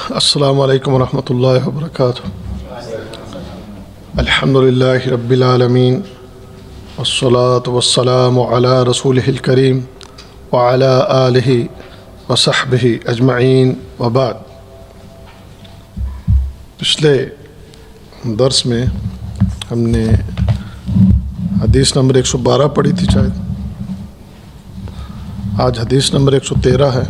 السلام علیکم ورحمۃ اللہ وبرکاتہ۔ الحمدللہ رب العالمین والصلاة والسلام علی رسولہ الکریم وعلی آلہ وصحبہ اجمعین وبعد۔ پچھلے درس میں ہم نے حدیث نمبر 112 پڑھی تھی شاید، آج حدیث نمبر 113 ہے۔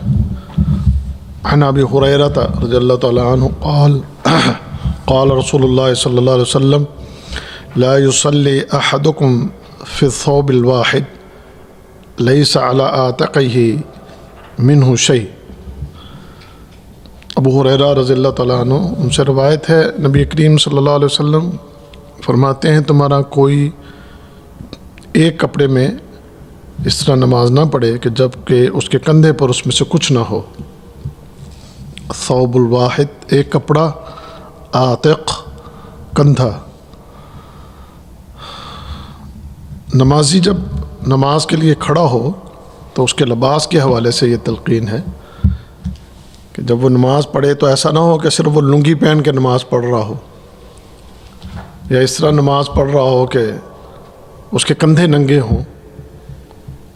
عن ابی ہریرہ رضی اللہ تعالی عنہ قال قال رسول اللہ صلی اللہ علیہ وسلم لا يصلي احدكم في الثوب الواحد ليس على عاتقه منه شيء۔ ابو ہریرہ رضی اللہ تعالیٰ عنہ ان سے روایت ہے، نبی کریم صلی اللہ علیہ وسلم فرماتے ہیں تمہارا کوئی ایک کپڑے میں اس طرح نماز نہ پڑھے کہ جب کہ اس کے کندھے پر اس میں سے کچھ نہ ہو۔ ثوب الواحد ایک کپڑا، عاتق کندھا۔ نمازی جب نماز کے لیے کھڑا ہو تو اس کے لباس کے حوالے سے یہ تلقین ہے کہ جب وہ نماز پڑھے تو ایسا نہ ہو کہ صرف وہ لنگی پہن کے نماز پڑھ رہا ہو، یا اس طرح نماز پڑھ رہا ہو کہ اس کے کندھے ننگے ہوں،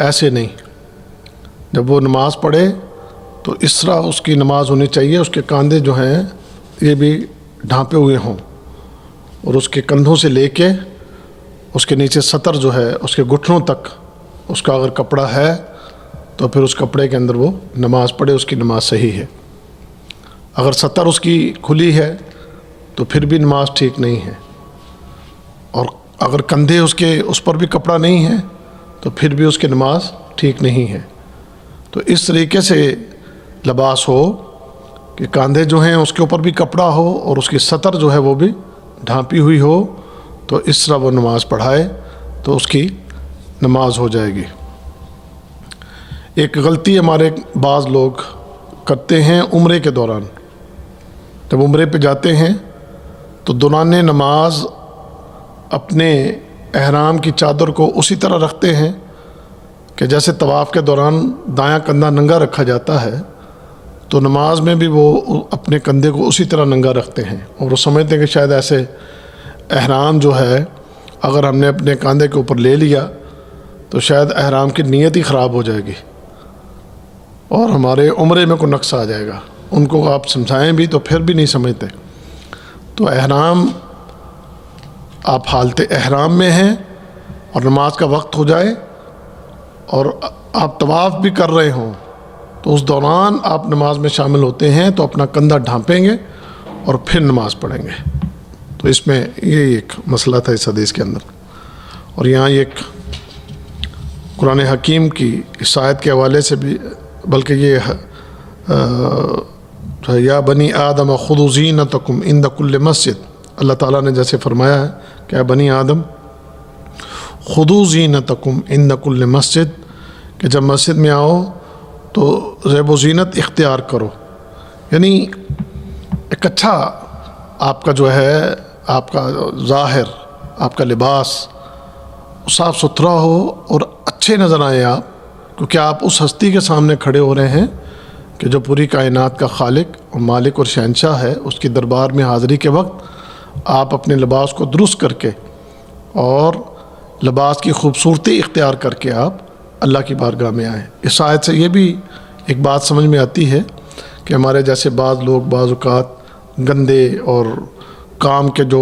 ایسے نہیں۔ جب وہ نماز پڑھے تو اس طرح اس کی نماز ہونی چاہیے، اس کے کاندھے جو ہیں یہ بھی ڈھانپے ہوئے ہوں، اور اس کے کندھوں سے لے کے اس کے نیچے سطر جو ہے اس کے گھٹنوں تک اس کا اگر کپڑا ہے تو پھر اس کپڑے کے اندر وہ نماز پڑھے، اس کی نماز صحیح ہے۔ اگر سطر اس کی کھلی ہے تو پھر بھی نماز ٹھیک نہیں ہے، اور اگر کندھے اس پر بھی کپڑا نہیں ہے تو پھر بھی اس کی نماز ٹھیک نہیں ہے۔ تو اس طریقے سے لباس ہو کہ کاندھے جو ہیں اس کے اوپر بھی کپڑا ہو اور اس کی سطر جو ہے وہ بھی ڈھانپی ہوئی ہو، تو اس طرح وہ نماز پڑھائے تو اس کی نماز ہو جائے گی۔ ایک غلطی ہمارے بعض لوگ کرتے ہیں عمرے کے دوران، جب عمرے پہ جاتے ہیں تو دوران نماز اپنے احرام کی چادر کو اسی طرح رکھتے ہیں کہ جیسے طواف کے دوران دایاں کندھا ننگا رکھا جاتا ہے، تو نماز میں بھی وہ اپنے کندھے کو اسی طرح ننگا رکھتے ہیں، اور وہ سمجھتے ہیں کہ شاید ایسے احرام جو ہے اگر ہم نے اپنے کاندھے کے اوپر لے لیا تو شاید احرام کی نیت ہی خراب ہو جائے گی اور ہمارے عمرے میں کوئی نقص آ جائے گا۔ ان کو آپ سمجھائیں بھی تو پھر بھی نہیں سمجھتے۔ تو احرام، آپ حالت احرام میں ہیں اور نماز کا وقت ہو جائے اور آپ طواف بھی کر رہے ہوں تو اس دوران آپ نماز میں شامل ہوتے ہیں تو اپنا کندھا ڈھانپیں گے اور پھر نماز پڑھیں گے۔ تو اس میں یہ ایک مسئلہ تھا اس حدیث کے اندر، اور یہاں ایک قرآن حکیم کی اس آیت کے حوالے سے بھی، بلکہ یہ یا بنی آدم خذوا زینتکم عند کل مسجد، اللہ تعالیٰ نے جیسے فرمایا ہے کہ اے بنی آدم خذوا زینتکم عند کل مسجد، کہ جب مسجد میں آؤ تو زیب و زینت اختیار کرو، یعنی ایک اچھا آپ کا جو ہے آپ کا ظاہر، آپ کا لباس صاف ستھرا ہو اور اچھے نظر آئیں آپ، کیونکہ آپ اس ہستی کے سامنے کھڑے ہو رہے ہیں کہ جو پوری کائنات کا خالق اور مالک اور شہنشاہ ہے۔ اس کی دربار میں حاضری کے وقت آپ اپنے لباس کو درست کر کے اور لباس کی خوبصورتی اختیار کر کے آپ اللہ کی بارگاہ میں آئیں۔ اس آیت سے یہ بھی ایک بات سمجھ میں آتی ہے کہ ہمارے جیسے بعض لوگ بعض اوقات گندے اور کام کے جو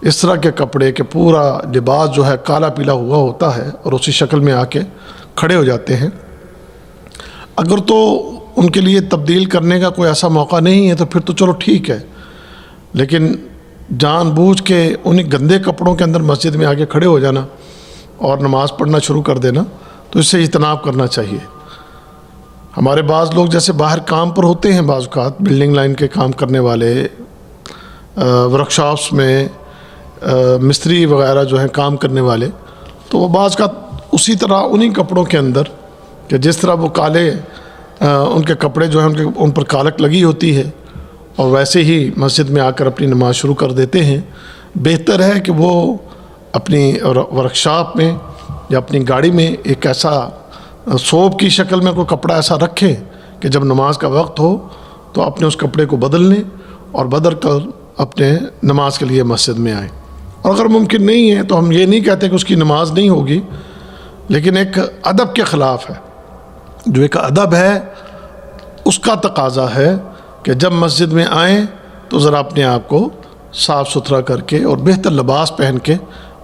اس طرح کے کپڑے کہ پورا لباس جو ہے کالا پیلا ہوا ہوتا ہے اور اسی شکل میں آ کے کھڑے ہو جاتے ہیں، اگر تو ان کے لیے تبدیل کرنے کا کوئی ایسا موقع نہیں ہے تو پھر تو چلو ٹھیک ہے، لیکن جان بوجھ کے انہیں گندے کپڑوں کے اندر مسجد میں آ کے کھڑے ہو جانا اور نماز پڑھنا شروع کر دینا، تو اس سے اجتناب کرنا چاہیے۔ ہمارے بعض لوگ جیسے باہر کام پر ہوتے ہیں، بعض اوقات بلڈنگ لائن کے کام کرنے والے، ورک شاپس میں مستری وغیرہ جو ہیں کام کرنے والے، تو وہ بعض اوقات اسی طرح انہی کپڑوں کے اندر کہ جس طرح وہ کالے ان کے کپڑے جو ہیں ان پر کالک لگی ہوتی ہے، اور ویسے ہی مسجد میں آ کر اپنی نماز شروع کر دیتے ہیں۔ بہتر ہے کہ وہ اپنی ورک شاپ میں یا اپنی گاڑی میں ایک ایسا صوب کی شکل میں کوئی کپڑا ایسا رکھے کہ جب نماز کا وقت ہو تو اپنے اس کپڑے کو بدل لیں اور بدل کر اپنے نماز کے لیے مسجد میں آئیں۔ اور اگر ممکن نہیں ہے تو ہم یہ نہیں کہتے کہ اس کی نماز نہیں ہوگی، لیکن ایک ادب کے خلاف ہے، جو ایک ادب ہے اس کا تقاضا ہے کہ جب مسجد میں آئیں تو ذرا اپنے آپ کو صاف ستھرا کر کے اور بہتر لباس پہن کے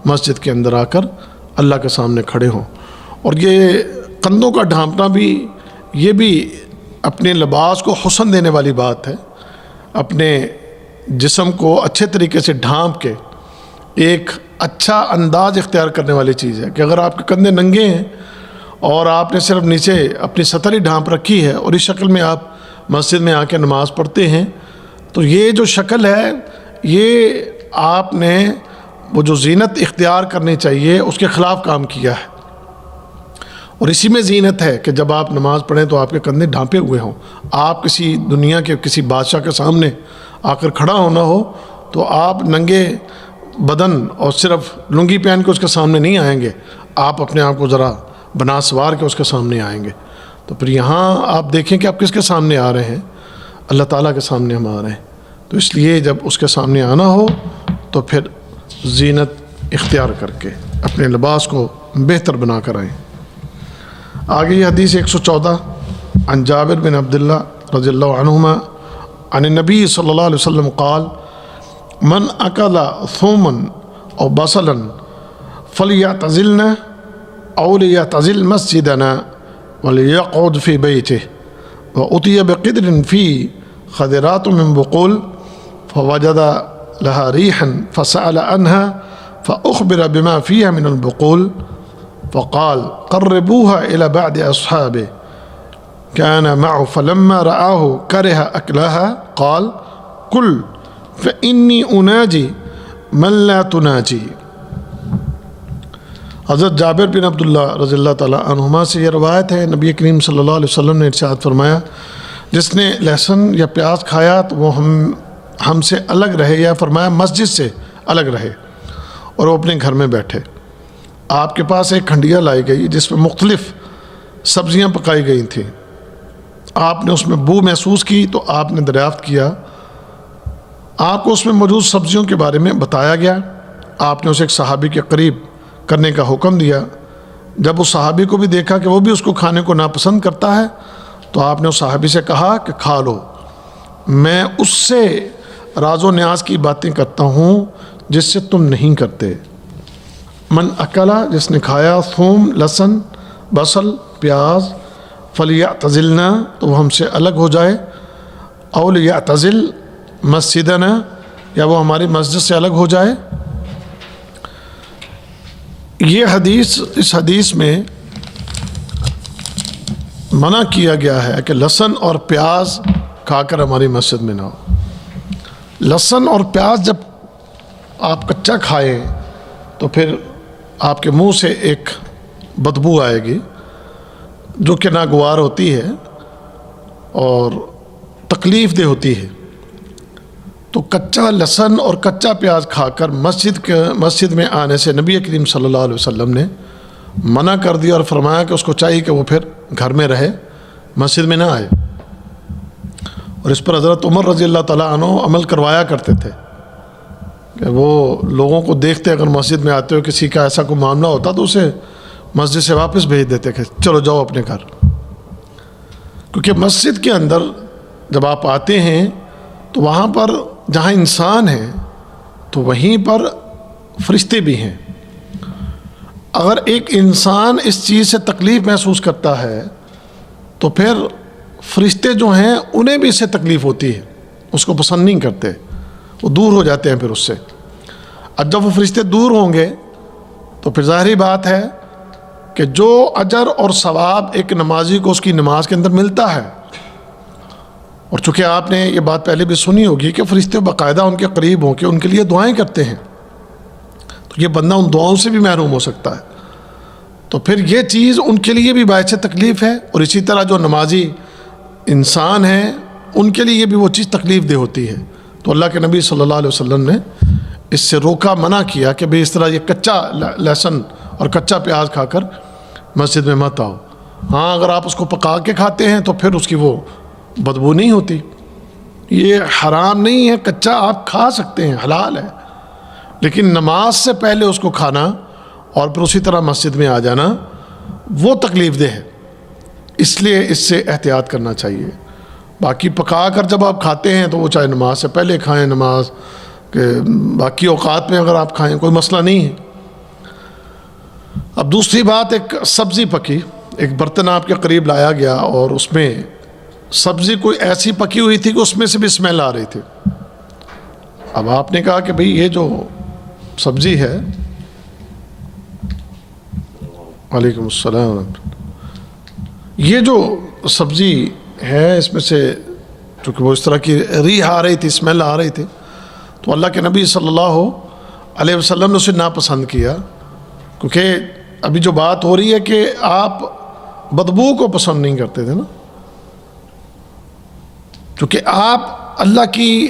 مسجد کے اندر آ کر اللہ کے سامنے کھڑے ہوں۔ اور یہ کندھوں کا ڈھانپنا بھی، یہ بھی اپنے لباس کو حسن دینے والی بات ہے، اپنے جسم کو اچھے طریقے سے ڈھانپ کے ایک اچھا انداز اختیار کرنے والی چیز ہے کہ اگر آپ کے کندھے ننگے ہیں اور آپ نے صرف نیچے اپنی سطر ہی ڈھانپ رکھی ہے اور اس شکل میں آپ مسجد میں آ کے نماز پڑھتے ہیں، تو یہ جو شکل ہے یہ آپ نے وہ جو زینت اختیار کرنی چاہیے اس کے خلاف کام کیا ہے۔ اور اسی میں زینت ہے کہ جب آپ نماز پڑھیں تو آپ کے کندھے ڈھانپے ہوئے ہوں، آپ کسی دنیا کے کسی بادشاہ کے سامنے آ کر کھڑا ہونا ہو تو آپ ننگے بدن اور صرف لنگی پہن کے اس کے سامنے نہیں آئیں گے، آپ اپنے آپ کو ذرا بنا سوار کے اس کے سامنے آئیں گے۔ تو پھر یہاں آپ دیکھیں کہ آپ کس کے سامنے آ رہے ہیں، اللہ تعالیٰ کے سامنے ہم آ رہے ہیں، تو اس لیے جب اس کے سامنے آنا ہو تو پھر زینت اختیار کر کے اپنے لباس کو بہتر بنا کر آئیں۔ آگے یہ حدیث 114 عن جابر بن عبداللہ رضی اللہ عنہما عن النبی صلی اللہ علیہ وسلم قال من اکل ثوما او بصلا فلیعتزلنا او لیعتزل مسجدنا وليقعد في بيته وأتي بقدر فيه خضرات من بقول فوجد لها ريحا فسأل عنها فأخبر بما فيها من البقول فقال قربوها إلى بعض أصحابه كان معه فلما رآه كره أكلها قال كل فإني أناجي من لا تناجي۔ حضرت جابر بن عبداللہ رضی اللہ تعالیٰ عنہما سے یہ روایت ہے، نبی کریم صلی اللہ علیہ وسلم نے ارشاد فرمایا جس نے لہسن یا پیاز کھایا تو وہ ہم سے الگ رہے، یا فرمایا مسجد سے الگ رہے اور وہ اپنے گھر میں بیٹھے۔ آپ کے پاس ایک کھنڈیا لائی گئی جس میں مختلف سبزیاں پکائی گئی تھیں، آپ نے اس میں بو محسوس کی تو آپ نے دریافت کیا، آپ کو اس میں موجود سبزیوں کے بارے میں بتایا گیا، آپ نے اسے ایک صحابی کے قریب کرنے کا حکم دیا۔ جب اس صحابی کو بھی دیکھا کہ وہ بھی اس کو کھانے کو ناپسند کرتا ہے تو آپ نے اس صحابی سے کہا کہ کھا لو، میں اس سے راز و نیاز کی باتیں کرتا ہوں جس سے تم نہیں کرتے۔ من اکلا جس نے کھایا، ثوم لہسن بصل پیاز، فلیعتزلنا تو وہ ہم سے الگ ہو جائے، او لیعتزل مسجدنا یا وہ ہماری مسجد سے الگ ہو جائے۔ یہ حدیث، اس حدیث میں منع کیا گیا ہے کہ لہسن اور پیاز کھا کر ہماری مسجد میں نہ ہو۔ لہسن اور پیاز جب آپ کچا کھائیں تو پھر آپ کے منہ سے ایک بدبو آئے گی جو کہ ناگوار ہوتی ہے اور تکلیف دہ ہوتی ہے۔ تو کچا لہسن اور کچا پیاز کھا کر مسجد میں آنے سے نبی کریم صلی اللہ علیہ وسلم نے منع کر دیا اور فرمایا کہ اس کو چاہیے کہ وہ پھر گھر میں رہے، مسجد میں نہ آئے۔ اور اس پر حضرت عمر رضی اللہ تعالیٰ عنہ عمل کروایا کرتے تھے کہ وہ لوگوں کو دیکھتے اگر مسجد میں آتے ہو کسی کا ایسا کوئی معاملہ ہوتا تو اسے مسجد سے واپس بھیج دیتے کہ چلو جاؤ اپنے گھر، کیونکہ مسجد کے اندر جب آپ آتے ہیں تو وہاں پر جہاں انسان ہیں تو وہیں پر فرشتے بھی ہیں۔ اگر ایک انسان اس چیز سے تکلیف محسوس کرتا ہے تو پھر فرشتے جو ہیں انہیں بھی اس سے تکلیف ہوتی ہے، اس کو پسند نہیں کرتے، وہ دور ہو جاتے ہیں پھر اس سے۔ اب جب وہ فرشتے دور ہوں گے تو پھر ظاہری بات ہے کہ جو اجر اور ثواب ایک نمازی کو اس کی نماز کے اندر ملتا ہے، اور چونکہ آپ نے یہ بات پہلے بھی سنی ہوگی کہ فرشتے باقاعدہ ان کے قریب ہوں کہ ان کے لیے دعائیں کرتے ہیں، تو یہ بندہ ان دعاؤں سے بھی محروم ہو سکتا ہے، تو پھر یہ چیز ان کے لیے بھی باعث تکلیف ہے۔ اور اسی طرح جو نمازی انسان ہیں ان کے لیے بھی وہ چیز تکلیف دہ ہوتی ہے۔ تو اللہ کے نبی صلی اللہ علیہ وسلم نے اس سے روکا، منع کیا کہ بھئی اس طرح یہ کچا لہسن اور کچا پیاز کھا کر مسجد میں مت آؤ۔ ہاں اگر آپ اس کو پکا کے کھاتے ہیں تو پھر اس کی وہ بدبو نہیں ہوتی، یہ حرام نہیں ہے، کچا آپ کھا سکتے ہیں، حلال ہے، لیکن نماز سے پہلے اس کو کھانا اور پھر اسی طرح مسجد میں آ جانا وہ تکلیف دہ ہے، اس لیے اس سے احتیاط کرنا چاہیے۔ باقی پکا کر جب آپ کھاتے ہیں تو وہ چاہے نماز سے پہلے کھائیں، نماز کے باقی اوقات میں اگر آپ کھائیں کوئی مسئلہ نہیں ہے۔ اب دوسری بات، ایک سبزی پکی، ایک برتن آپ کے قریب لایا گیا اور اس میں سبزی کوئی ایسی پکی ہوئی تھی کہ اس میں سے بھی اسمیل آ رہی تھی۔ اب آپ نے کہا کہ بھئی یہ جو سبزی ہے، وعلیکم السلام ورحمۃ اللہ، یہ جو سبزی ہے اس میں سے چونکہ وہ اس طرح کی ریح آ رہی تھی، اسمیل آ رہی تھی، تو اللہ کے نبی صلی اللہ علیہ وسلم نے اسے ناپسند کیا، کیونکہ ابھی جو بات ہو رہی ہے کہ آپ بدبو کو پسند نہیں کرتے تھے نا، چونکہ آپ اللہ کی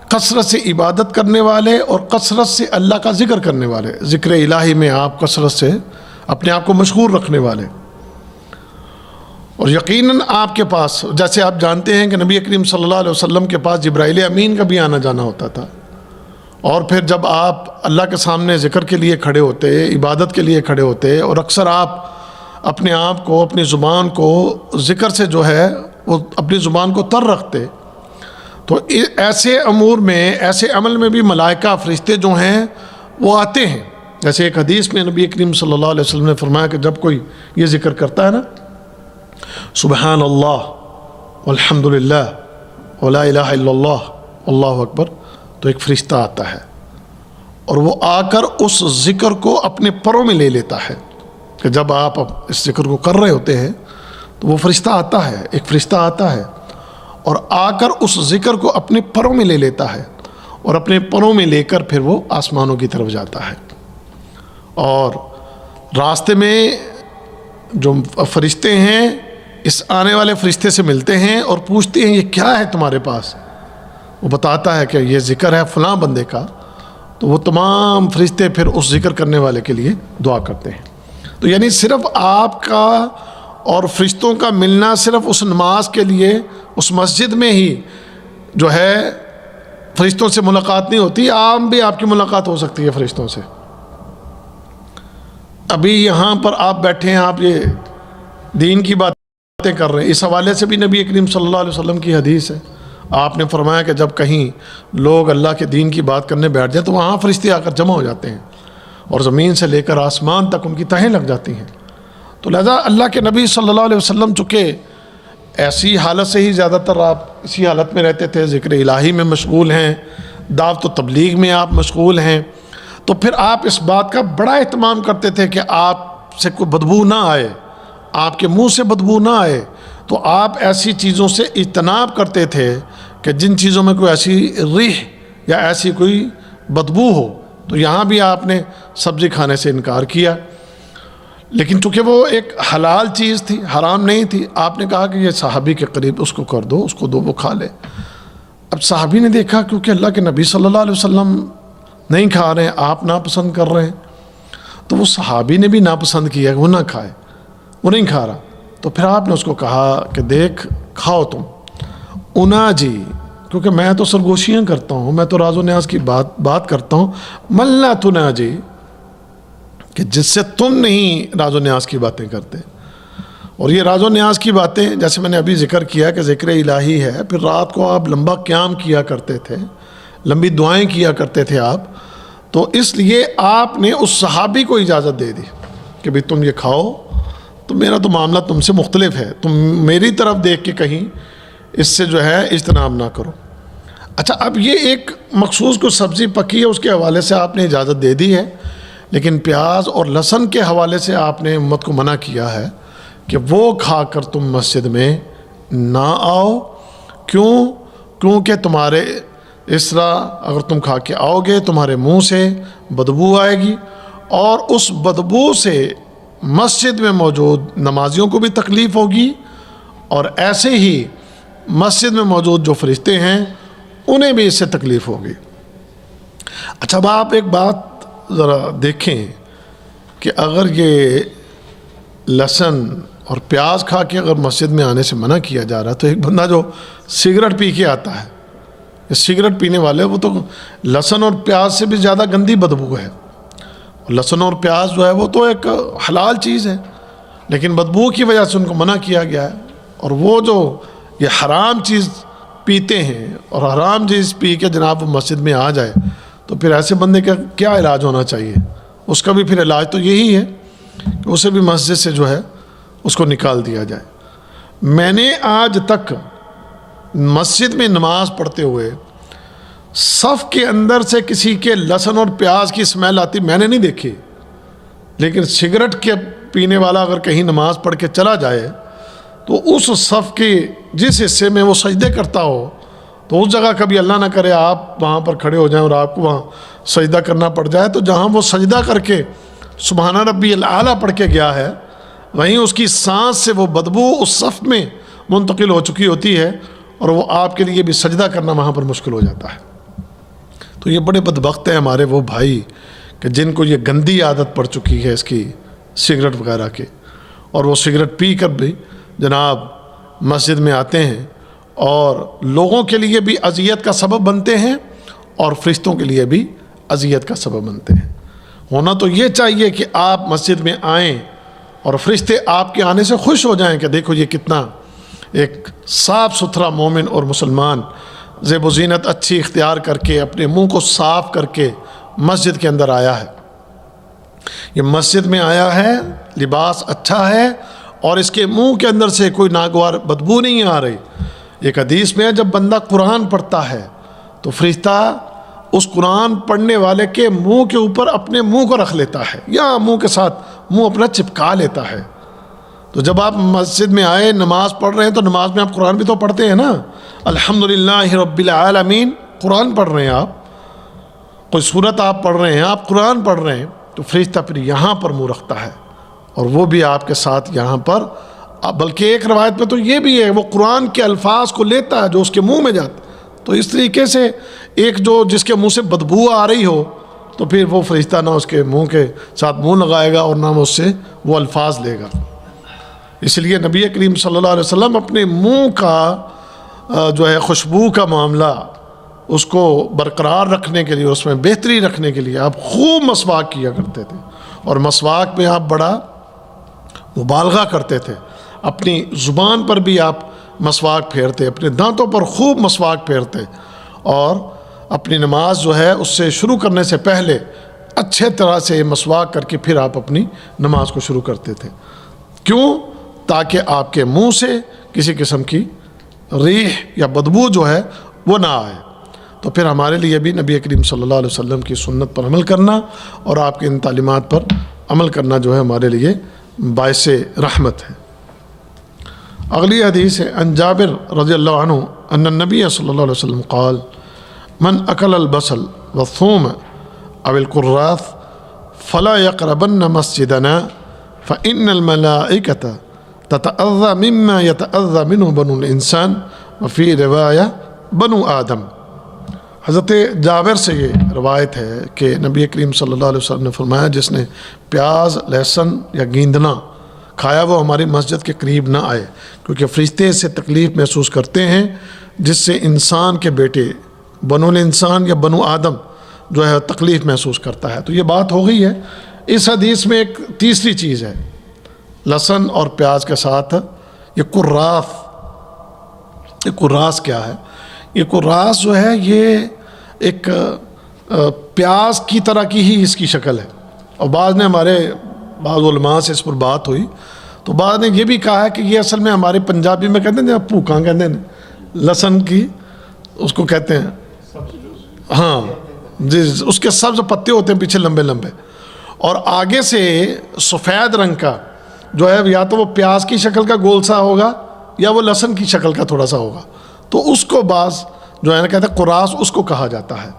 کثرت سے عبادت کرنے والے اور کثرت سے اللہ کا ذکر کرنے والے، ذکر الہی میں آپ کثرت سے اپنے آپ کو مشغول رکھنے والے، اور یقیناً آپ کے پاس جیسے آپ جانتے ہیں کہ نبی کریم صلی اللہ علیہ وسلم کے پاس جبرائیل امین کا بھی آنا جانا ہوتا تھا، اور پھر جب آپ اللہ کے سامنے ذکر کے لیے کھڑے ہوتے، عبادت کے لیے کھڑے ہوتے، اور اکثر آپ اپنے آپ کو، اپنی زبان کو ذکر سے جو ہے وہ اپنی زبان کو تر رکھتے، تو ایسے امور میں، ایسے عمل میں بھی ملائکہ فرشتے جو ہیں وہ آتے ہیں۔ جیسے ایک حدیث میں نبی کریم صلی اللہ علیہ وسلم نے فرمایا کہ جب کوئی یہ ذکر کرتا ہے نا، سبحان اللہ والحمد للہ ولا الہ الا اللہ اللہ اکبر، تو ایک فرشتہ آتا ہے اور وہ آ کر اس ذکر کو اپنے پروں میں لے لیتا ہے، کہ جب آپ اس ذکر کو کر رہے ہوتے ہیں تو وہ فرشتہ آتا ہے، ایک فرشتہ آتا ہے اور آ کر اس ذکر کو اپنے پروں میں لے لیتا ہے، اور اپنے پروں میں لے کر پھر وہ آسمانوں کی طرف جاتا ہے، اور راستے میں جو فرشتے ہیں اس آنے والے فرشتے سے ملتے ہیں اور پوچھتے ہیں یہ کیا ہے تمہارے پاس، وہ بتاتا ہے کہ یہ ذکر ہے فلاں بندے کا، تو وہ تمام فرشتے پھر اس ذکر کرنے والے کے لیے دعا کرتے ہیں۔ تو یعنی صرف آپ کا اور فرشتوں کا ملنا صرف اس نماز کے لیے اس مسجد میں ہی جو ہے فرشتوں سے ملاقات نہیں ہوتی، عام بھی آپ کی ملاقات ہو سکتی ہے فرشتوں سے۔ ابھی یہاں پر آپ بیٹھے ہیں، آپ یہ دین کی باتیں کر رہے ہیں، اس حوالے سے بھی نبی کریم صلی اللہ علیہ وسلم کی حدیث ہے، آپ نے فرمایا کہ جب کہیں لوگ اللہ کے دین کی بات کرنے بیٹھ جائیں تو وہاں فرشتے آ کر جمع ہو جاتے ہیں اور زمین سے لے کر آسمان تک ان کی تہیں لگ جاتی ہیں۔ تو لہذا اللہ کے نبی صلی اللہ علیہ وسلم چونکہ ایسی حالت سے ہی زیادہ تر آپ اسی حالت میں رہتے تھے، ذکر الہی میں مشغول ہیں، دعوت و تبلیغ میں آپ مشغول ہیں، تو پھر آپ اس بات کا بڑا اہتمام کرتے تھے کہ آپ سے کوئی بدبو نہ آئے، آپ کے منہ سے بدبو نہ آئے، تو آپ ایسی چیزوں سے اجتناب کرتے تھے کہ جن چیزوں میں کوئی ایسی ریح یا ایسی کوئی بدبو ہو، تو یہاں بھی آپ نے سبزی کھانے سے انکار کیا، لیکن چونکہ وہ ایک حلال چیز تھی، حرام نہیں تھی، آپ نے کہا کہ یہ صحابی کے قریب اس کو کر دو، اس کو دو، وہ کھا لے۔ اب صحابی نے دیکھا کیونکہ اللہ کے نبی صلی اللہ علیہ وسلم نہیں کھا رہے ہیں، آپ ناپسند کر رہے ہیں، تو وہ صحابی نے بھی ناپسند کیا کہ وہ نہ کھائے، وہ نہیں کھا رہا، تو پھر آپ نے اس کو کہا کہ دیکھ کھاؤ تم، انا جی، کیونکہ میں تو سرگوشیاں کرتا ہوں، میں تو راز و نیاز کی بات کرتا ہوں، ملا تنا جی، کہ جس سے تم نہیں راز و نیاز کی باتیں کرتے۔ اور یہ راز و نیاز کی باتیں جیسے میں نے ابھی ذکر کیا کہ ذکر الہی ہے، پھر رات کو آپ لمبا قیام کیا کرتے تھے، لمبی دعائیں کیا کرتے تھے آپ، تو اس لیے آپ نے اس صحابی کو اجازت دے دی کہ بھئی تم یہ کھاؤ، تو میرا تو معاملہ تم سے مختلف ہے، تم میری طرف دیکھ کے کہیں اس سے جو ہے اجتناب نہ کرو۔ اچھا، اب یہ ایک مخصوص کو سبزی پکی ہے، اس کے حوالے سے آپ نے اجازت دے دی ہے، لیکن پیاز اور لہسن کے حوالے سے آپ نے امت کو منع کیا ہے کہ وہ کھا کر تم مسجد میں نہ آؤ۔ کیونکہ تمہارے اس طرح اگر تم کھا کے آؤ گے تمہارے منہ سے بدبو آئے گی، اور اس بدبو سے مسجد میں موجود نمازیوں کو بھی تکلیف ہوگی، اور ایسے ہی مسجد میں موجود جو فرشتے ہیں انہیں بھی اس سے تکلیف ہوگی۔ اچھا، اب آپ ایک بات ذرا دیکھیں کہ اگر یہ لہسن اور پیاز کھا کے اگر مسجد میں آنے سے منع کیا جا رہا ہے، تو ایک بندہ جو سگریٹ پی کے آتا ہے سگریٹ پینے والے وہ تو لہسن اور پیاز سے بھی زیادہ گندی بدبو ہے. لہسن اور پیاز جو ہے وہ تو ایک حلال چیز ہے، لیکن بدبو کی وجہ سے ان کو منع کیا گیا ہے. اور وہ جو یہ حرام چیز پیتے ہیں اور حرام چیز پی کے جناب وہ مسجد میں آ جائے تو پھر ایسے بندے کا کیا علاج ہونا چاہیے؟ اس کا بھی پھر علاج تو یہی ہے کہ اسے بھی مسجد سے جو ہے اس کو نکال دیا جائے. میں نے آج تک مسجد میں نماز پڑھتے ہوئے صف کے اندر سے کسی کے لہسن اور پیاز کی اسمیل آتی میں نے نہیں دیکھی، لیکن سگریٹ کے پینے والا اگر کہیں نماز پڑھ کے چلا جائے تو اس صف کے جس حصے میں وہ سجدے کرتا ہو تو اس جگہ کبھی اللہ نہ کرے آپ وہاں پر کھڑے ہو جائیں اور آپ کو وہاں سجدہ کرنا پڑ جائے، تو جہاں وہ سجدہ کر کے سبحان ربی الاعلیٰ پڑھ کے گیا ہے وہیں اس کی سانس سے وہ بدبو اس صف میں منتقل ہو چکی ہوتی ہے اور وہ آپ کے لیے بھی سجدہ کرنا وہاں پر مشکل ہو جاتا ہے. تو یہ بڑے بدبخت ہیں ہمارے وہ بھائی کہ جن کو یہ گندی عادت پڑ چکی ہے اس کی سگریٹ وغیرہ کے، اور وہ سگریٹ پی کر بھی جناب مسجد میں آتے ہیں اور لوگوں کے لیے بھی اذیت کا سبب بنتے ہیں اور فرشتوں کے لیے بھی اذیت کا سبب بنتے ہیں. ہونا تو یہ چاہیے کہ آپ مسجد میں آئیں اور فرشتے آپ کے آنے سے خوش ہو جائیں کہ دیکھو یہ کتنا ایک صاف ستھرا مومن اور مسلمان زیب و زینت اچھی اختیار کر کے اپنے منہ کو صاف کر کے مسجد کے اندر آیا ہے. یہ مسجد میں آیا ہے، لباس اچھا ہے اور اس کے منہ کے اندر سے کوئی ناگوار بدبو نہیں آ رہی. ایک حدیث میں جب بندہ قرآن پڑھتا ہے تو فرشتہ اس قرآن پڑھنے والے کے منہ کے اوپر اپنے منہ کو رکھ لیتا ہے یا منہ کے ساتھ منہ اپنا چپکا لیتا ہے. تو جب آپ مسجد میں آئے نماز پڑھ رہے ہیں تو نماز میں آپ قرآن بھی تو پڑھتے ہیں نا، الحمدللہ رب العالمین قرآن پڑھ رہے ہیں، آپ کوئی سورت آپ پڑھ رہے ہیں، آپ قرآن پڑھ رہے ہیں، تو فرشتہ پھر یہاں پر منہ رکھتا ہے اور وہ بھی آپ کے ساتھ یہاں پر. بلکہ ایک روایت میں تو یہ بھی ہے وہ قرآن کے الفاظ کو لیتا ہے جو اس کے منہ میں جاتا. تو اس طریقے سے ایک جو جس کے منہ سے بدبو آ رہی ہو تو پھر وہ فرشتہ نہ اس کے منہ کے ساتھ منہ لگائے گا اور نہ اس سے وہ الفاظ لے گا. اس لیے نبی کریم صلی اللہ علیہ وسلم اپنے منہ کا جو ہے خوشبو کا معاملہ اس کو برقرار رکھنے کے لیے، اس میں بہتری رکھنے کے لیے آپ خوب مسواک کیا کرتے تھے. اور مسواک میں آپ بڑا مبالغہ کرتے تھے، اپنی زبان پر بھی آپ مسواک پھیرتے، اپنے دانتوں پر خوب مسواک پھیرتے اور اپنی نماز جو ہے اس سے شروع کرنے سے پہلے اچھے طرح سے مسواک کر کے پھر آپ اپنی نماز کو شروع کرتے تھے. کیوں؟ تاکہ آپ کے منہ سے کسی قسم کی ریح یا بدبو جو ہے وہ نہ آئے. تو پھر ہمارے لیے بھی نبی کریم صلی اللہ علیہ وسلم کی سنت پر عمل کرنا اور آپ کے ان تعلیمات پر عمل کرنا جو ہے ہمارے لیے باعث رحمت ہے. اگلی حدیث ہے عن جابر رضی اللہ عنہ ان النبی صلی اللہ علیہ وسلم قال من اکل البصل والثوم او الکراث فلا يقربن مسجدنا فإن الملائکة تتأذى مما يتأذى منه بنو الانسان وفي روایہ بنو آدم. حضرت جابر سے یہ روایت ہے کہ نبی کریم صلی اللہ علیہ وسلم نے فرمایا جس نے پیاز، لہسن یا گیندنا کھایا وہ ہماری مسجد کے قریب نہ آئے، کیونکہ فرشتے سے تکلیف محسوس کرتے ہیں جس سے انسان کے بیٹے بنو الانسان یا بنو آدم جو ہے تکلیف محسوس کرتا ہے. تو یہ بات ہو گئی ہے. اس حدیث میں ایک تیسری چیز ہے لہسن اور پیاز کے ساتھ یہ کراث. یہ کراث کیا ہے؟ یہ کراث جو ہے یہ ایک پیاز کی طرح کی ہی اس کی شکل ہے. اور بعض نے ہمارے بعض علماء سے اس پر بات ہوئی تو بعض نے یہ بھی کہا ہے کہ یہ اصل میں ہمارے پنجابی میں کہتے ہیں پھوکاں کہتے ہیں لہسن کی اس کو کہتے ہیں. ہاں جی، اس کے سبز پتے ہوتے ہیں پیچھے لمبے لمبے اور آگے سے سفید رنگ کا جو ہے یا تو وہ پیاز کی شکل کا گول سا ہوگا یا وہ لہسن کی شکل کا تھوڑا سا ہوگا. تو اس کو بعض جو ہے نا کہتے ہیں قراث اس کو کہا جاتا ہے.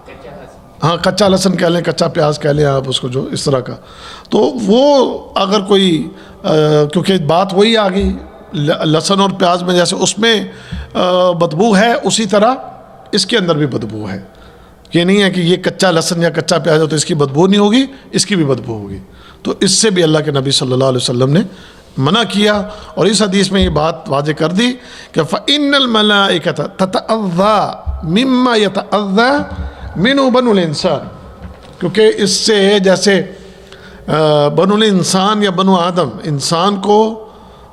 ہاں کچا لہسن کہہ لیں، کچا پیاز کہہ لیں آپ اس کو، جو اس طرح کا. تو وہ اگر کوئی کیونکہ بات وہی آ گئی لہسن اور پیاز میں جیسے اس میں بدبو ہے اسی طرح اس کے اندر بھی بدبو ہے. یہ نہیں ہے کہ یہ کچا لہسن یا کچا پیاز ہے تو اس کی بدبو نہیں ہوگی، اس کی بھی بدبو ہوگی. تو اس سے بھی اللہ کے نبی صلی اللہ علیہ وسلم نے منع کیا، اور اس حدیث میں یہ بات واضح کر دی کہ فَإِنَّ الْمَلَائِكَةَ تَتَأَذَّى مِمَّا يَتَأَذَّى مِنْهُ بَنُو الْإِنسَانِ، کیونکہ اس سے جیسے بنو الانسان یا بنو آدم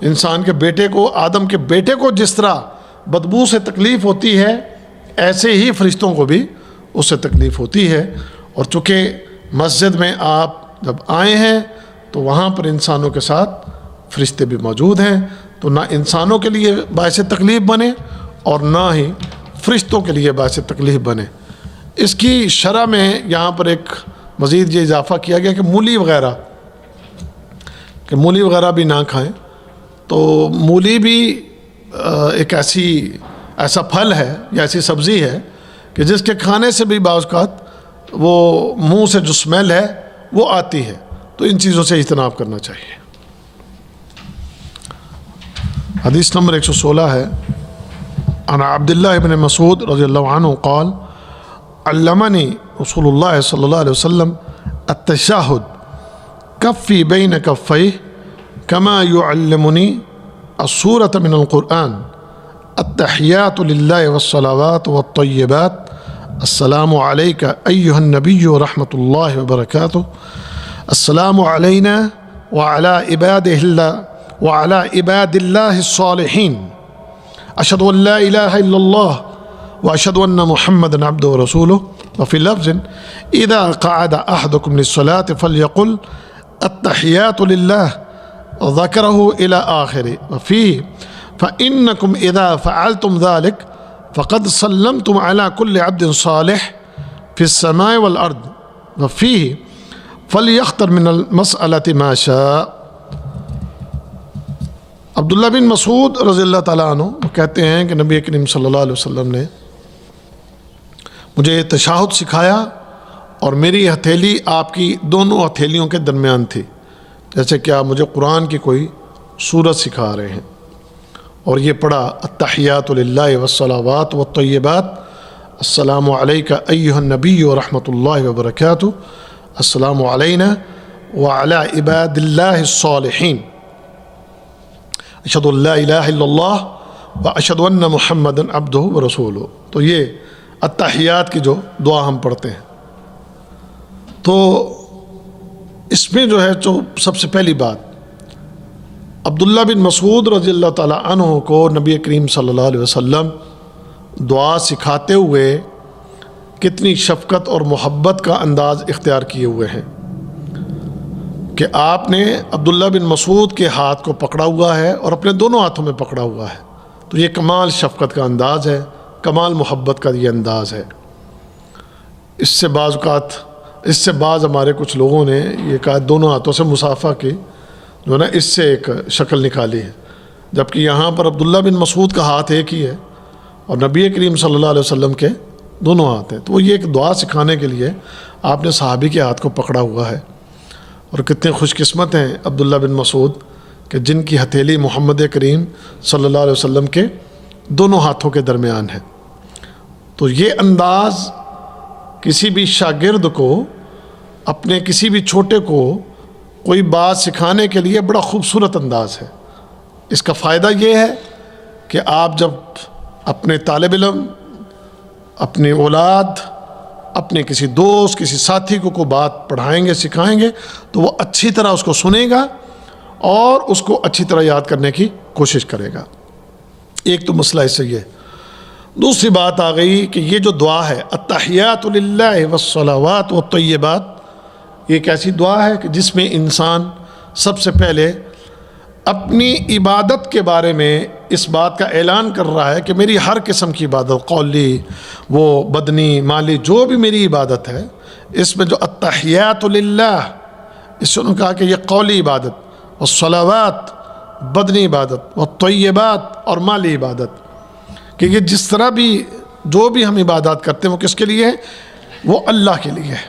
انسان کے بیٹے کو، آدم کے بیٹے کو جس طرح بدبو سے تکلیف ہوتی ہے، ایسے ہی فرشتوں کو بھی اس سے تکلیف ہوتی ہے۔ اور چونکہ مسجد میں آپ جب آئے ہیں تو وہاں پر انسانوں کے ساتھ فرشتے بھی موجود ہیں، تو نہ انسانوں کے لیے باعث تکلیف بنے اور نہ ہی فرشتوں کے لیے باعث تکلیف بنے۔ اس کی شرح میں یہاں پر ایک مزید یہ اضافہ کیا گیا کہ مولی وغیرہ بھی نہ کھائیں۔ تو مولی بھی ایک ایسا پھل ہے یا ایسی سبزی ہے کہ جس کے کھانے سے بھی بعض اوقات وہ منہ سے جو اسمیل ہے وہ آتی ہے، تو ان چیزوں سے اجتناب کرنا چاہیے۔ حدیث نمبر 116 ہے، عن عبداللہ ابن مسعود رضی اللہ عنہ قال علمنی رسول اللہ صلی اللہ علیہ وسلم التشہد کفی بین کفیہ کما یعلمنی السورة من القرآن التحیات للہ والصلوات والطیبات السلام علیک ایہا النبی ورحمۃ اللہ وبرکاتہ السلام علینا وعلى عباد اللہ الصالحین اشہد ان لا الہ الا اللہ واشہد ان محمدا عبدہ ورسولہ وفی لفظ اذا قعد احدکم للصلاة فلیقل التحیات للہ ذکرہ الى آخر وفیہ فإنکم اذا فعلتم ذلك فقد سلمتم على كل عبد صالح في السماء والأرض وفيه فليختر من المسألة ما شاء۔ عبداللہ بن مسعود رضی اللہ تعالیٰ عنہ کہتے ہیں کہ نبی کریم صلی اللہ علیہ وسلم نے مجھے تشہد سکھایا اور میری ہتھیلی آپ کی دونوں ہتھیلیوں کے درمیان تھی، جیسے کہ آپ مجھے قرآن کی کوئی سورت سکھا رہے ہیں، اور یہ پڑھا التحیات للہ والصلوات والطیبات السلام علیک ایہا النبی ورحمۃ اللہ وبرکاتہ السلام علینا وعلی عباد اللہ الصالحین اشہد ان لا الہ الا اللہ واشہد ان محمدا عبدہ ورسولہ۔ تو یہ التحیات کی جو دعا ہم پڑھتے ہیں، تو اس میں جو ہے سب سے پہلی بات عبداللہ بن مسعود رضی اللہ تعالیٰ عنہ کو نبی کریم صلی اللہ علیہ وسلم دعا سکھاتے ہوئے کتنی شفقت اور محبت کا انداز اختیار کیے ہوئے ہیں کہ آپ نے عبداللہ بن مسعود کے ہاتھ کو پکڑا ہوا ہے اور اپنے دونوں ہاتھوں میں پکڑا ہوا ہے۔ تو یہ کمال شفقت کا انداز ہے، کمال محبت کا یہ انداز ہے۔ اس سے بعض ہمارے کچھ لوگوں نے یہ کہا دونوں ہاتھوں سے مصافحہ کی جو ہے نا، اس سے ایک شکل نکالی ہے، جبکہ یہاں پر عبداللہ بن مسعود کا ہاتھ ایک ہی ہے اور نبی کریم صلی اللہ علیہ وسلم کے دونوں ہاتھ ہیں۔ تو وہ یہ ایک دعا سکھانے کے لیے آپ نے صحابی کے ہاتھ کو پکڑا ہوا ہے، اور کتنے خوش قسمت ہیں عبداللہ بن مسعود کہ جن کی ہتھیلی محمد کریم صلی اللہ علیہ وسلم کے دونوں ہاتھوں کے درمیان ہے۔ تو یہ انداز کسی بھی شاگرد کو، اپنے کسی بھی چھوٹے کو کوئی بات سکھانے کے لیے بڑا خوبصورت انداز ہے۔ اس کا فائدہ یہ ہے کہ آپ جب اپنے طالب علم، اپنی اولاد، اپنے کسی دوست، کسی ساتھی کو کوئی بات پڑھائیں گے، سکھائیں گے، تو وہ اچھی طرح اس کو سنے گا اور اس کو اچھی طرح یاد کرنے کی کوشش کرے گا۔ ایک تو مسئلہ اس سے یہ۔ دوسری بات آ گئی کہ یہ جو دعا ہے التحیات للہ والصلوات والطیبات، یہ ایک ایسی دعا ہے کہ جس میں انسان سب سے پہلے اپنی عبادت کے بارے میں اس بات کا اعلان کر رہا ہے کہ میری ہر قسم کی عبادت، قولی، وہ بدنی، مالی، جو بھی میری عبادت ہے، اس میں جو التحیات للہ، اس سے انہوں نے کہا کہ یہ قولی عبادت، والصلوات بدنی عبادت، والطیبات اور مالی عبادت، کہ یہ جس طرح بھی جو بھی ہم عبادات کرتے ہیں وہ کس کے لیے ہے؟ وہ اللہ کے لیے ہے۔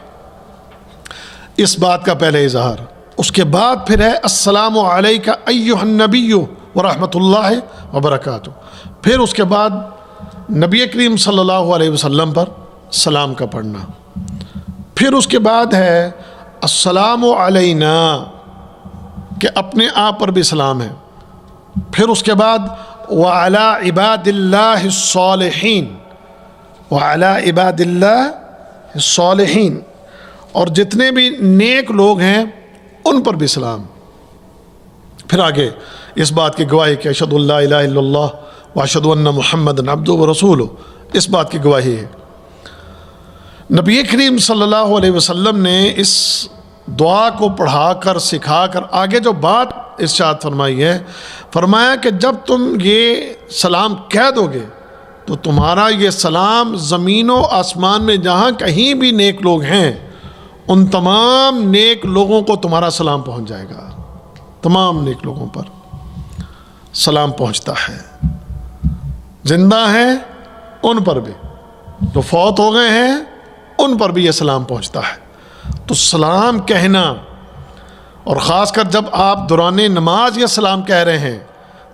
اس بات کا پہلے اظہار۔ اس کے بعد پھر ہے السلام علیک ایہا النبی ورحمۃ اللہ وبرکاتہ۔ پھر اس کے بعد نبی کریم صلی اللہ علیہ وسلم پر سلام کا پڑھنا۔ پھر اس کے بعد ہے السلام علینا، کہ اپنے آپ پر بھی سلام ہے. پھر اس کے بعد وَعَلَىٰ عِبَادِ اللَّهِ الصَّالِحِينَ، وَعَلَىٰ عِبَادِ اللَّهِ الصَّالِحِينَ، اور جتنے بھی نیک لوگ ہیں ان پر بھی سلام. پھر آگے اس بات کی گواہی کہ اشہدو ان لا الہ الا اللہ واشہدو ان محمدًا عبدہ ورسولہ، اس بات کی گواہی ہے. نبی کریم صلی اللہ علیہ وسلم نے اس دعا کو پڑھا کر سکھا کر آگے جو بات ارشاد فرمائی ہے، فرمایا کہ جب تم یہ سلام کہہ دو گے تو تمہارا یہ سلام زمین و آسمان میں جہاں کہیں بھی نیک لوگ ہیں ان تمام نیک لوگوں کو تمہارا سلام پہنچ جائے گا. تمام نیک لوگوں پر سلام پہنچتا ہے، زندہ ہیں ان پر بھی، جو فوت ہو گئے ہیں ان پر بھی یہ سلام پہنچتا ہے. تو سلام کہنا، اور خاص کر جب آپ دوران نماز یہ سلام کہہ رہے ہیں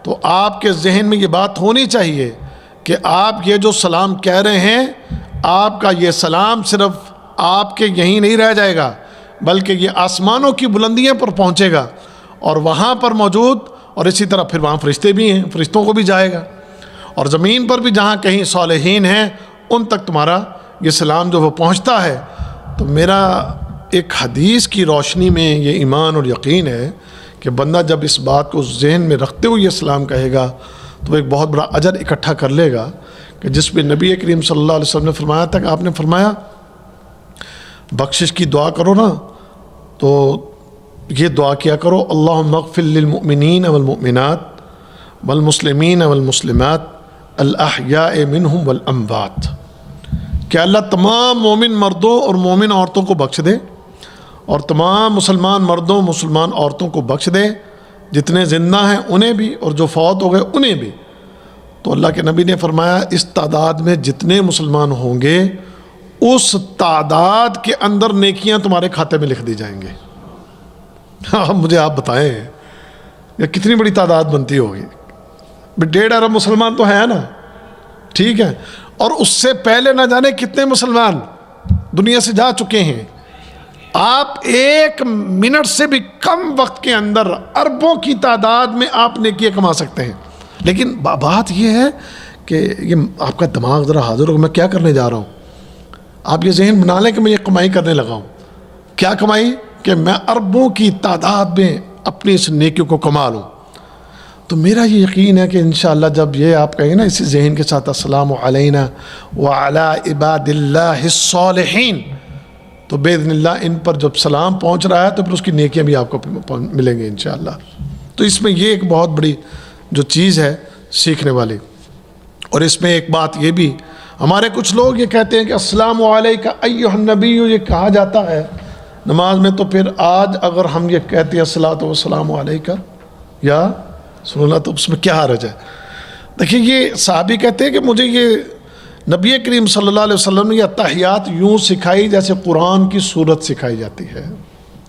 تو آپ کے ذہن میں یہ بات ہونی چاہیے کہ آپ یہ جو سلام کہہ رہے ہیں، آپ کا یہ سلام صرف آپ کے یہیں نہیں رہ جائے گا بلکہ یہ آسمانوں کی بلندیاں پر پہنچے گا اور وہاں پر موجود، اور اسی طرح پھر وہاں فرشتے بھی ہیں، فرشتوں کو بھی جائے گا، اور زمین پر بھی جہاں کہیں صالحین ہیں ان تک تمہارا یہ سلام جو وہ پہنچتا ہے. تو میرا ایک حدیث کی روشنی میں یہ ایمان اور یقین ہے کہ بندہ جب اس بات کو ذہن میں رکھتے ہوئے یہ سلام کہے گا تو وہ ایک بہت بڑا اجر اکٹھا کر لے گا، کہ جس پہ نبی کریم صلی اللہ علیہ وسلم نے فرمایا تھا کہ آپ نے فرمایا بخشش کی دعا کرو نا تو یہ دعا کیا کرو، اللہم اغفر للمؤمنین والمؤمنات والمسلمین والمسلمات الاحیاء منہم والاموات، کہ اللہ تمام مومن مردوں اور مومن عورتوں کو بخش دے اور تمام مسلمان مردوں مسلمان عورتوں کو بخش دے، جتنے زندہ ہیں انہیں بھی اور جو فوت ہو گئے انہیں بھی. تو اللہ کے نبی نے فرمایا اس تعداد میں جتنے مسلمان ہوں گے اس تعداد کے اندر نیکیاں تمہارے کھاتے میں لکھ دی جائیں گے. ہاں مجھے آپ بتائیں یہ کتنی بڑی تعداد بنتی ہوگی. 1.5 ارب مسلمان تو ہیں نا، ٹھیک ہے، اور اس سے پہلے نہ جانے کتنے مسلمان دنیا سے جا چکے ہیں. آپ 1 منٹ سے بھی کم وقت کے اندر اربوں کی تعداد میں آپ نیکیاں کما سکتے ہیں. لیکن بات یہ ہے کہ یہ آپ کا دماغ ذرا حاضر ہو، میں کیا کرنے جا رہا ہوں. آپ یہ ذہن بنا لیں کہ میں یہ کمائی کرنے لگا ہوں. کیا کمائی؟ کہ میں اربوں کی تعداد میں اپنی اس نیکیوں کو کما لوں. تو میرا یہ یقین ہے کہ انشاءاللہ جب یہ آپ کہیں نا اسی ذہن کے ساتھ السلام علینا وعلی عباد اللہ الصالحین، تو باذن اللہ ان پر جب سلام پہنچ رہا ہے تو پھر اس کی نیکیاں بھی آپ کو ملیں گے انشاءاللہ. تو اس میں یہ ایک بہت بڑی جو چیز ہے سیکھنے والی. اور اس میں ایک بات یہ بھی، ہمارے کچھ لوگ یہ کہتے ہیں کہ السلام علیکہ ایھا النبی، یہ کہا جاتا ہے نماز میں، تو پھر آج اگر ہم یہ کہتے ہیں الصلاۃ والسلام علیکہ یا رسول اللہ تو اس میں کیا حرج ہے؟ دیکھیے یہ صحابی کہتے ہیں کہ مجھے یہ نبی کریم صلی اللہ علیہ وسلم نے یہ تحیات یوں سکھائی جیسے قرآن کی سورت سکھائی جاتی ہے،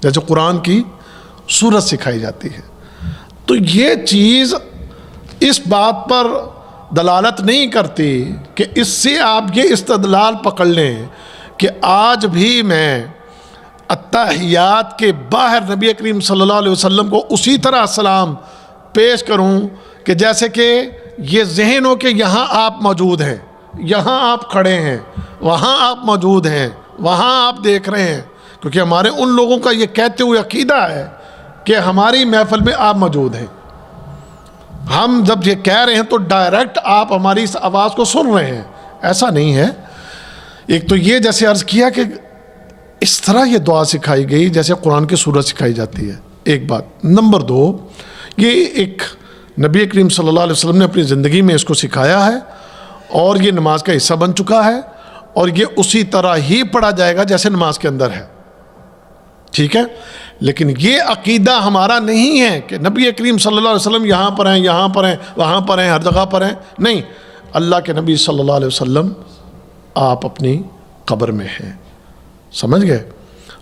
جیسے قرآن کی سورت سکھائی جاتی ہے. تو یہ چیز اس بات پر دلالت نہیں کرتی کہ اس سے آپ یہ استدلال پکڑ لیں کہ آج بھی میں التحیات کے باہر نبی کریم صلی اللہ علیہ وسلم کو اسی طرح سلام پیش کروں کہ جیسے کہ یہ ذہن ہو کہ یہاں آپ موجود ہیں، یہاں آپ کھڑے ہیں، وہاں آپ موجود ہیں، وہاں آپ دیکھ رہے ہیں. کیونکہ ہمارے ان لوگوں کا یہ کہتے ہوئے عقیدہ ہے کہ ہماری محفل میں آپ موجود ہیں. ہم جب یہ کہہ رہے ہیں تو ڈائریکٹ آپ ہماری اس آواز کو سن رہے ہیں، ایسا نہیں ہے. ایک تو یہ جیسے عرض کیا کہ اس طرح یہ دعا سکھائی گئی جیسے قرآن کی سورت سکھائی جاتی ہے، ایک بات. نمبر 2، یہ ایک نبی کریم صلی اللہ علیہ وسلم نے اپنی زندگی میں اس کو سکھایا ہے اور یہ نماز کا حصہ بن چکا ہے اور یہ اسی طرح ہی پڑھا جائے گا جیسے نماز کے اندر ہے، ٹھیک ہے. لیکن یہ عقیدہ ہمارا نہیں ہے کہ نبی کریم صلی اللہ علیہ وسلم یہاں پر ہیں، یہاں پر ہیں، وہاں پر ہیں، ہر جگہ پر ہیں. نہیں، اللہ کے نبی صلی اللہ علیہ وسلم آپ اپنی قبر میں ہیں، سمجھ گئے.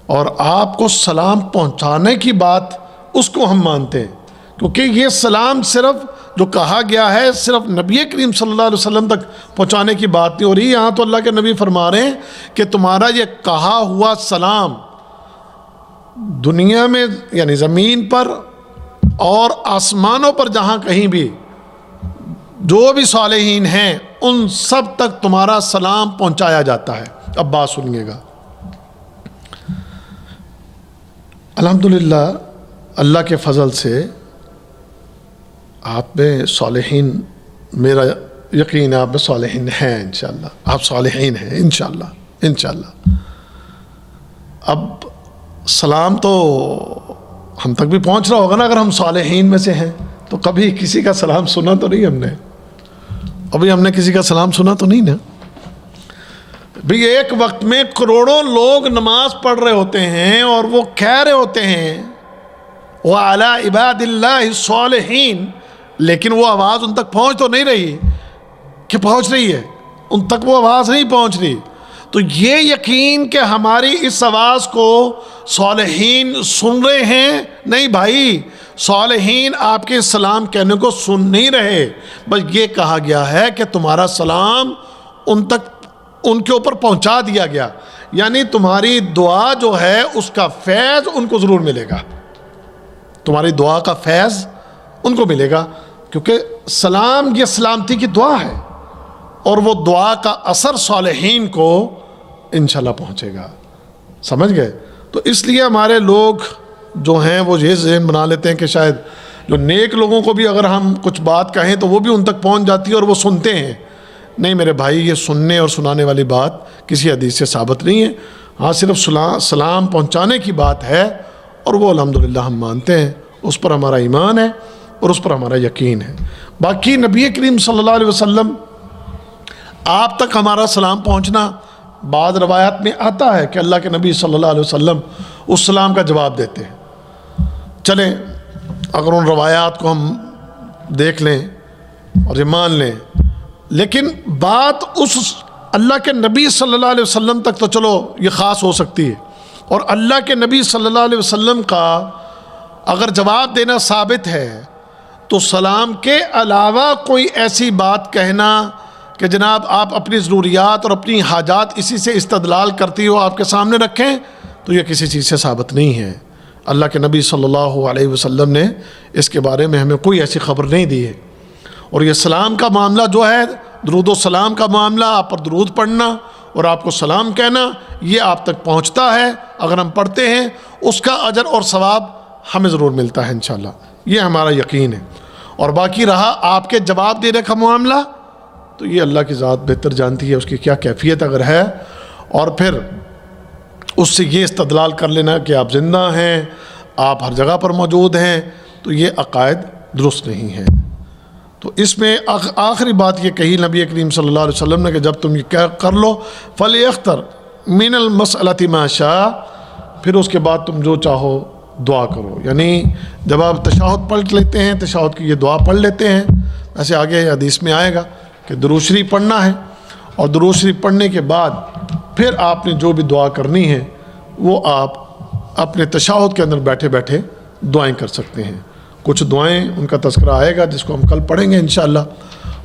اور آپ کو سلام پہنچانے کی بات اس کو ہم مانتے ہیں، کیونکہ یہ سلام صرف جو کہا گیا ہے صرف نبی کریم صلی اللہ علیہ وسلم تک پہنچانے کی بات نہیں ہو رہی. یہاں تو اللہ کے نبی فرما رہے ہیں کہ تمہارا یہ کہا ہوا سلام دنیا میں یعنی زمین پر اور آسمانوں پر جہاں کہیں بھی جو بھی صالحین ہیں ان سب تک تمہارا سلام پہنچایا جاتا ہے۔ اب بات سنیے گا، الحمدللہ اللہ کے فضل سے آپ میں صالحین، میرا یقین ہے آپ میں صالحین ہیں انشاءاللہ، آپ صالحین ہیں انشاءاللہ۔ اب سلام تو ہم تک بھی پہنچ رہا ہوگا نا، اگر ہم صالحین میں سے ہیں تو کبھی کسی کا سلام سنا تو نہیں ہم نے، ابھی ہم نے کسی کا سلام سنا تو نہیں نا۔ بھی ایک وقت میں کروڑوں لوگ نماز پڑھ رہے ہوتے ہیں اور وہ کہہ رہے ہوتے ہیں وَعَلَىٰ عِبَادِ اللَّهِ الصَّالِحِينَ، لیکن وہ آواز ان تک پہنچ تو نہیں رہی کہ پہنچ رہی ہے، ان تک وہ آواز نہیں پہنچ رہی۔ تو یہ یقین کہ ہماری اس آواز کو صالحین سن رہے ہیں، نہیں بھائی، صالحین آپ کے سلام کہنے کو سن نہیں رہے، بس یہ کہا گیا ہے کہ تمہارا سلام ان تک، ان کے اوپر پہنچا دیا گیا، یعنی تمہاری دعا جو ہے اس کا فیض ان کو ضرور ملے گا، تمہاری دعا کا فیض ان کو ملے گا، کیونکہ سلام یہ سلامتی کی دعا ہے اور وہ دعا کا اثر صالحین کو انشاءاللہ پہنچے گا۔ سمجھ گئے؟ تو اس لیے ہمارے لوگ جو ہیں وہ یہ ذہن بنا لیتے ہیں کہ شاید جو نیک لوگوں کو بھی اگر ہم کچھ بات کہیں تو وہ بھی ان تک پہنچ جاتی ہے اور وہ سنتے ہیں۔ نہیں میرے بھائی، یہ سننے اور سنانے والی بات کسی حدیث سے ثابت نہیں ہے، ہاں صرف سلام پہنچانے کی بات ہے، اور وہ الحمدللہ ہم مانتے ہیں، اس پر ہمارا ایمان ہے اور اس پر ہمارا یقین ہے۔ باقی نبی کریم صلی اللہ علیہ وسلم آپ تک ہمارا سلام پہنچنا، بعض روایات میں آتا ہے کہ اللہ کے نبی صلی اللہ علیہ وسلم اس سلام کا جواب دیتے ہیں۔ چلیں اگر ان روایات کو ہم دیکھ لیں اور یہ مان لیں، لیکن بات اس اللہ کے نبی صلی اللہ علیہ وسلم تک تو چلو یہ خاص ہو سکتی ہے، اور اللہ کے نبی صلی اللہ علیہ وسلم کا اگر جواب دینا ثابت ہے تو سلام کے علاوہ کوئی ایسی بات کہنا کہ جناب آپ اپنی ضروریات اور اپنی حاجات اسی سے استدلال کرتی ہو آپ کے سامنے رکھیں، تو یہ کسی چیز سے ثابت نہیں ہے۔ اللہ کے نبی صلی اللہ علیہ وسلم نے اس کے بارے میں ہمیں کوئی ایسی خبر نہیں دی ہے۔ اور یہ سلام کا معاملہ جو ہے، درود و سلام کا معاملہ، آپ پر درود پڑھنا اور آپ کو سلام کہنا، یہ آپ تک پہنچتا ہے، اگر ہم پڑھتے ہیں اس کا اجر اور ثواب ہمیں ضرور ملتا ہے انشاءاللہ، یہ ہمارا یقین ہے۔ اور باقی رہا آپ کے جواب دینے کا معاملہ، تو یہ اللہ کی ذات بہتر جانتی ہے اس کی کیا کیفیت اگر ہے، اور پھر اس سے یہ استدلال کر لینا کہ آپ زندہ ہیں، آپ ہر جگہ پر موجود ہیں، تو یہ عقائد درست نہیں ہے۔ تو اس میں آخری بات یہ کہی نبی کریم صلی اللہ علیہ وسلم نے کہ جب تم یہ کر لو فَلْيَخْتَرْ مِنَ الْمَسْأَلَةِ مَا شَاءَ، پھر اس کے بعد تم جو چاہو دعا کرو، یعنی جب آپ تشہد پڑھ لیتے ہیں، تشہد کی یہ دعا پڑھ لیتے ہیں، ایسے آگے حدیث میں آئے گا کہ درود شریف پڑھنا ہے، اور درود شریف پڑھنے کے بعد پھر آپ نے جو بھی دعا کرنی ہے وہ آپ اپنے تشہد کے اندر بیٹھے بیٹھے دعائیں کر سکتے ہیں۔ کچھ دعائیں ان کا تذکرہ آئے گا جس کو ہم کل پڑھیں گے انشاءاللہ،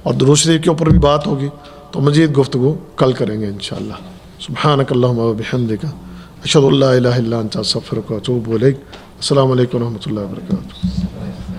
اور درود شریف کے اوپر بھی بات ہوگی، تو مزید گفتگو کل کریں گے انشاءاللہ۔ سبحانک اللہم و بحمدک، اشہد ان لا الہ الا انت، استغفرک و اتوب الیک۔ السلام علیکم و رحمۃ اللہ وبرکاتہ۔